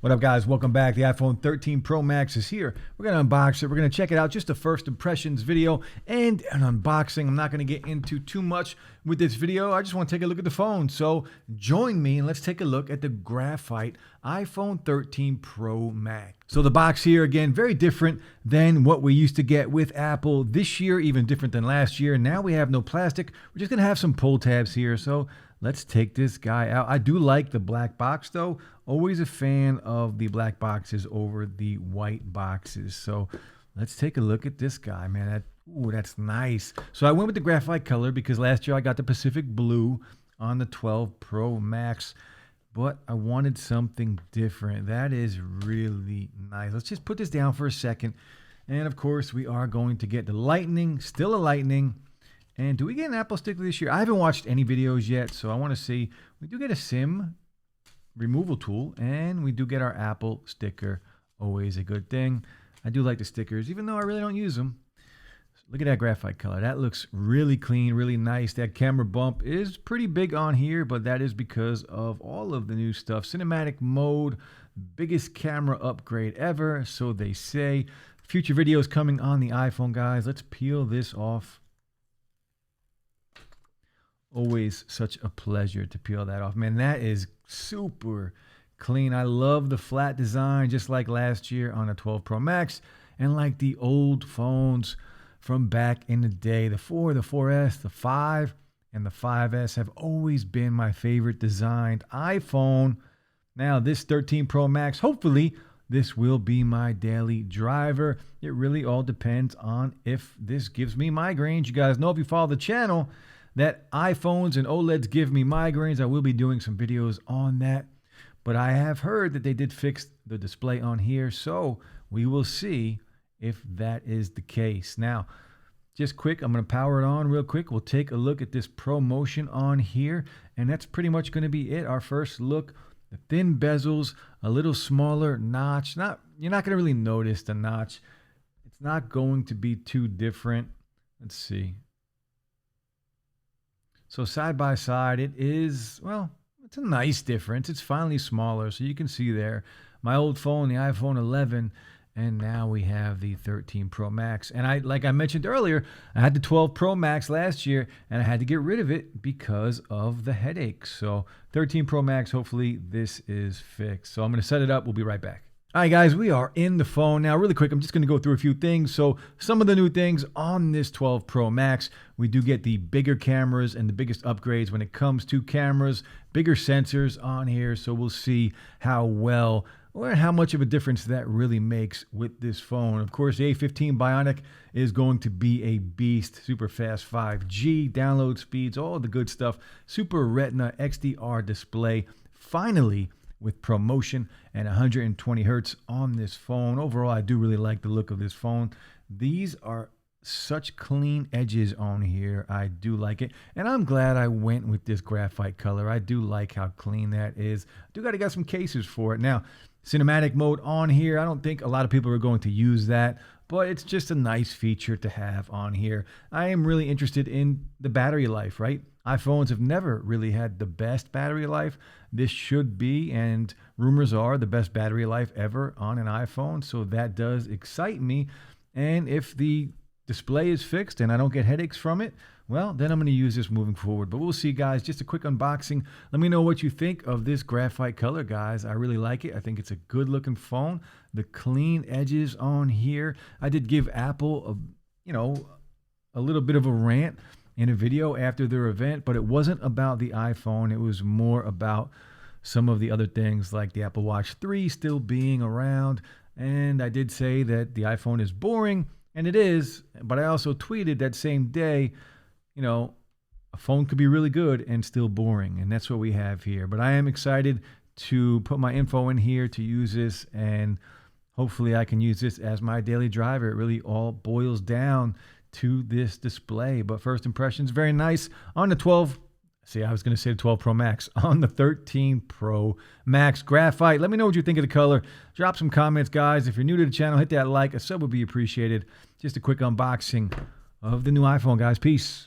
What up, guys? Welcome back. The iPhone 13 Pro Max is here. We're going to unbox it. We're going to check it out. Just a first impressions video and an unboxing. I'm not going to get into too much with this video. I just want to take a look at the phone. So join me and let's take a look at the Graphite iPhone 13 Pro Max. So the box here, again, very different than what we used to get with Apple this year, even different than last year. Now we have no plastic. We're just going to have some pull tabs here. So let's take this guy out. I do like the black box though. Always a fan of the black boxes over the white boxes. So let's take a look at this guy, man. That's nice. So I went with the graphite color because last year I got the Pacific blue on the 12 Pro Max, but I wanted something different. That is really nice. Let's just put this down for a second. And of course we are going to get the lightning, still a lightning. And do we get an Apple sticker this year? I haven't watched any videos yet, so I want to see. We do get a SIM removal tool, and we do get our Apple sticker. Always a good thing. I do like the stickers, even though I really don't use them. Look at that graphite color. That looks really clean, really nice. That camera bump is pretty big on here, but that is because of all of the new stuff. Cinematic mode, biggest camera upgrade ever, so they say. Future videos coming on the iPhone, guys. Let's peel this off. Always such a pleasure to peel that off. Man, that is super clean. I love the flat design, just like last year on the 12 Pro Max and like the old phones from back in the day. The 4, the 4S, the 5, and the 5S have always been my favorite designed iPhone. Now, this 13 Pro Max, hopefully, this will be my daily driver. It really all depends on if this gives me migraines. You guys know if you follow the channel that iPhones and OLEDs give me migraines. I will be doing some videos on that. But I have heard that they did fix the display on here, so we will see if that is the case. Now, just quick, I'm going to power it on real quick. We'll take a look at this ProMotion on here, and that's pretty much going to be it. Our first look, the thin bezels, a little smaller notch. You're not going to really notice the notch. It's not going to be too different. Let's see. So side by side, it is, well, it's a nice difference. It's finally smaller, so you can see there. My old phone, the iPhone 11, and now we have the 13 Pro Max. And like I mentioned earlier, I had the 12 Pro Max last year, and I had to get rid of it because of the headaches. So 13 Pro Max, hopefully this is fixed. So I'm going to set it up. We'll be right back. All right, guys, we are in the phone now. Really quick, I'm just going to go through a few things. So some of the new things on this 12 Pro Max, we do get the bigger cameras and the biggest upgrades when it comes to cameras, bigger sensors on here. So we'll see how well or how much of a difference that really makes with this phone. Of course, the A15 Bionic is going to be a beast. Super fast 5G, download speeds, all the good stuff. Super Retina XDR display. Finally, with ProMotion and 120 hertz on this phone. Overall, I do really like the look of this phone. These are such clean edges on here. I do like it. And I'm glad I went with this graphite color. I do like how clean that is. I do got to get some cases for it. Now, cinematic mode on here. I don't think a lot of people are going to use that, but it's just a nice feature to have on here. I am really interested in the battery life, right? iPhones have never really had the best battery life. This should be, and rumors are, the best battery life ever on an iPhone. So that does excite me. And if the display is fixed and I don't get headaches from it, well, then I'm going to use this moving forward. But we'll see, guys. Just a quick unboxing. Let me know what you think of this graphite color, guys. I really like it. I think it's a good looking phone. The clean edges on here. I did give Apple a little bit of a rant in a video after their event, but it wasn't about the iPhone. It was more about some of the other things like the Apple Watch 3 still being around. And I did say that the iPhone is boring, and it is, but I also tweeted that same day, a phone could be really good and still boring, and that's what we have here. But I am excited to put my info in here to use this, and hopefully I can use this as my daily driver. It really all boils down to this display. But first impressions, very nice on the 12. See, I was going to say the 12 Pro Max. On the 13 Pro Max Graphite. Let me know what you think of the color. Drop some comments, guys. If you're new to the channel, hit that like. A sub would be appreciated. Just a quick unboxing of the new iPhone, guys. Peace.